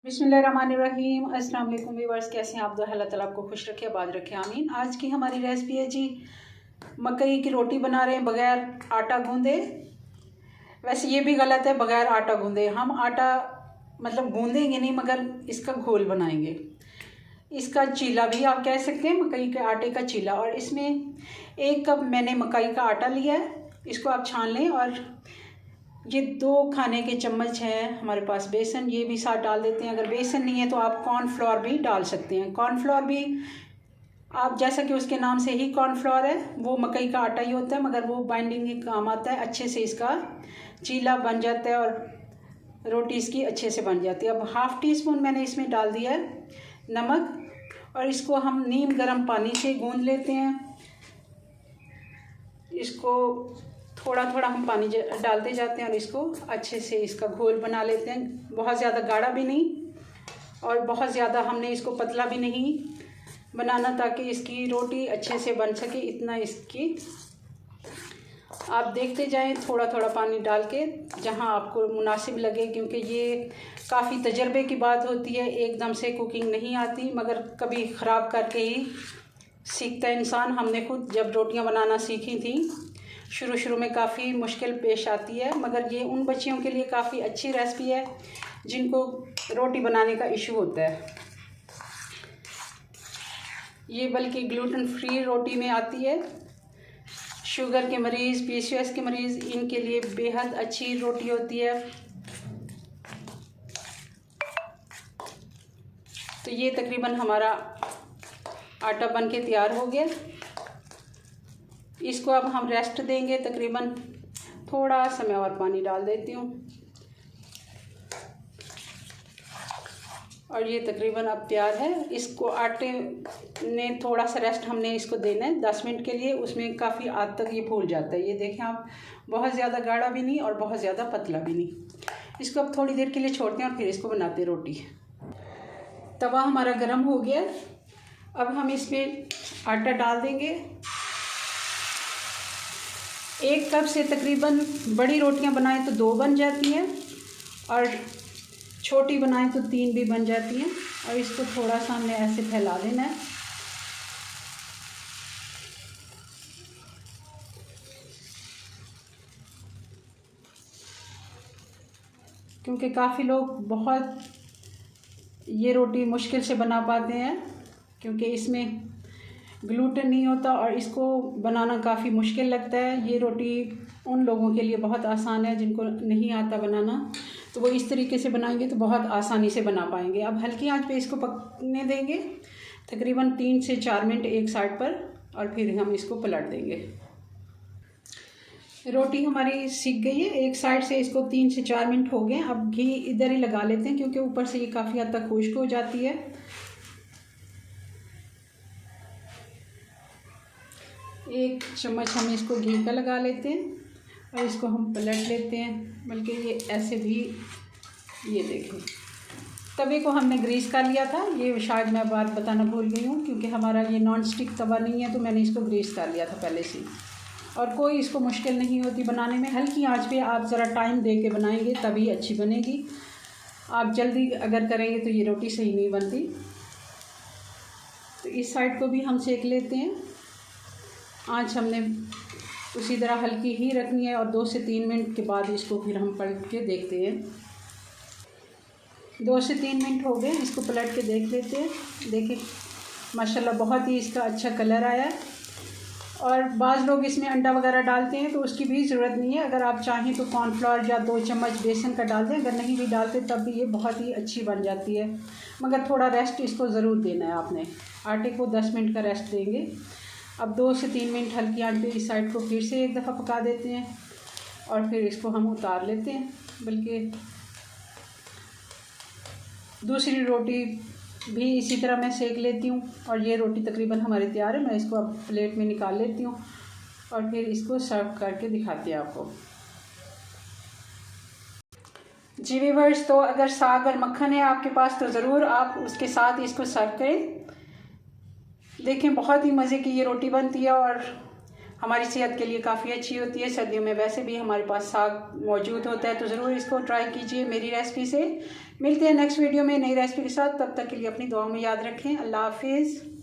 बिस्मिल्लाहिर्रहमानिर्रहीम। अस्सलाम वालेकुम व्यूअर्स, कैसे हैं आप? दो अल्लाह ताला आपको खुश रखे, आबाद रखे, आमीन। आज की हमारी रेसिपी है जी मकई की रोटी बना रहे हैं बगैर आटा गूंदे। वैसे ये भी गलत है बगैर आटा गूंदे, हम आटा मतलब गूंदेंगे नहीं मगर इसका घोल बनाएंगे। इसका चीला भी आप कह सकते हैं, मकई के आटे का चीला। और इसमें 1 कप मैंने मकई का आटा लिया है, इसको आप छान लें। और ये 2 खाने के चम्मच है हमारे पास बेसन, ये भी साथ डाल देते हैं। अगर बेसन नहीं है तो आप कॉर्नफ्लोर भी डाल सकते हैं। कॉर्नफ्लोर भी आप जैसा कि उसके नाम से ही कॉर्नफ्लोर है, वो मकई का आटा ही होता है मगर वो बाइंडिंग के काम आता है। अच्छे से इसका चीला बन जाता है और रोटी इसकी अच्छे से बन जाती है। अब 1/2 टीस्पून मैंने इसमें डाल दिया है नमक, और इसको हम नीम गर्म पानी से गूंद लेते हैं। इसको थोड़ा थोड़ा हम पानी डालते जाते हैं और इसको अच्छे से इसका घोल बना लेते हैं। बहुत ज़्यादा गाढ़ा भी नहीं और बहुत ज़्यादा हमने इसको पतला भी नहीं बनाना, ताकि इसकी रोटी अच्छे से बन सके। इतना इसकी आप देखते जाएं, थोड़ा थोड़ा पानी डाल के जहां आपको मुनासिब लगे, क्योंकि ये काफ़ी तजर्बे की बात होती है। एकदम से कुकिंग नहीं आती मगर कभी ख़राब करके ही सीखता है इंसान। हमने खुद जब रोटियां बनाना सीखी थी, शुरू में काफ़ी मुश्किल पेश आती है, मगर ये उन बच्चियों के लिए काफ़ी अच्छी रेसिपी है जिनको रोटी बनाने का इशू होता है। ये बल्कि ग्लूटेन फ्री रोटी में आती है। शुगर के मरीज़, PCOS के मरीज़, इनके लिए बेहद अच्छी रोटी होती है। तो ये तकरीबन हमारा आटा बन के तैयार हो गया। इसको अब हम रेस्ट देंगे तकरीबन थोड़ा समय, और पानी डाल देती हूँ। और ये तकरीबन अब तैयार है। इसको आटे ने थोड़ा सा रेस्ट हमने इसको देना है 10 मिनट के लिए। उसमें काफ़ी आद तक ये फूल जाता है। ये देखें आप, बहुत ज़्यादा गाढ़ा भी नहीं और बहुत ज़्यादा पतला भी नहीं। इसको अब थोड़ी देर के लिए छोड़ते हैं और फिर इसको बनाते हैं रोटी। तवा हमारा गर्म हो गया। अब हम इसमें आटा डाल देंगे। 1 कप से तकरीबन बड़ी रोटियां बनाएं तो 2 बन जाती हैं और छोटी बनाएं तो 3 भी बन जाती हैं। और इसको थोड़ा सा हमने ऐसे फैला देना है। क्योंकि काफ़ी लोग बहुत ये रोटी मुश्किल से बना पाते हैं, क्योंकि इसमें ग्लूटेन नहीं होता और इसको बनाना काफ़ी मुश्किल लगता है। ये रोटी उन लोगों के लिए बहुत आसान है जिनको नहीं आता बनाना, तो वो इस तरीके से बनाएंगे तो बहुत आसानी से बना पाएंगे। अब हल्की आंच पे इसको पकने देंगे तकरीबन 3 से 4 मिनट एक साइड पर, और फिर हम इसको पलट देंगे। रोटी हमारी सिक गई है एक साइड से। इसको 3 से 4 मिनट हो गए। अब घी इधर ही लगा लेते हैं क्योंकि ऊपर से ये काफ़ी हद तक खुश्क हो जाती है। 1 चम्मच हम इसको घी का लगा लेते हैं और इसको हम पलट लेते हैं। बल्कि ये ऐसे भी, ये देखें, तवे को हमने ग्रीस कर लिया था। ये शायद मैं बात बताना भूल गई हूँ, क्योंकि हमारा ये नॉन स्टिक तवा नहीं है तो मैंने इसको ग्रीस कर लिया था पहले से। और कोई इसको मुश्किल नहीं होती बनाने में। हल्की आंच पे आप ज़रा टाइम दे के बनाएंगे तभी अच्छी बनेगी। आप जल्दी अगर करेंगे तो ये रोटी सही नहीं बनती। तो इस साइड को भी हम सेक लेते हैं। आंच हमने उसी तरह हल्की ही रखनी है और 2 से 3 मिनट के बाद इसको फिर हम पलट के देखते हैं। 2 से 3 मिनट हो गए, इसको पलट के देख लेते हैं। देखिए माशाल्लाह बहुत ही इसका अच्छा कलर आया है। और बाज़ लोग इसमें अंडा वगैरह डालते हैं तो उसकी भी ज़रूरत नहीं है। अगर आप चाहें तो कॉर्नफ्लोर या 2 चम्मच बेसन का डाल दें। अगर नहीं भी डालते तब भी ये बहुत ही अच्छी बन जाती है, मगर थोड़ा रेस्ट इसको ज़रूर देना है आपने। आटे को 10 मिनट का रेस्ट देंगे। अब 2 से 3 मिनट हल्की आंच पे इस साइड को फिर से एक दफ़ा पका देते हैं और फिर इसको हम उतार लेते हैं। बल्कि दूसरी रोटी भी इसी तरह मैं सेक लेती हूँ। और ये रोटी तकरीबन हमारी तैयार है। मैं इसको अब प्लेट में निकाल लेती हूँ और फिर इसको सर्व करके दिखाती हूँ आपको। जी व्यूअर्स, तो अगर साग और मक्खन है आपके पास तो ज़रूर आप उसके साथ इसको सर्व करें। देखें बहुत ही मज़े की ये रोटी बनती है और हमारी सेहत के लिए काफ़ी अच्छी होती है। सर्दियों में वैसे भी हमारे पास साग मौजूद होता है, तो ज़रूर इसको ट्राई कीजिए मेरी रेसिपी से। मिलते हैं नेक्स्ट वीडियो में नई रेसिपी के साथ। तब तक के लिए अपनी दुआओं में याद रखें। अल्लाह हाफिज़।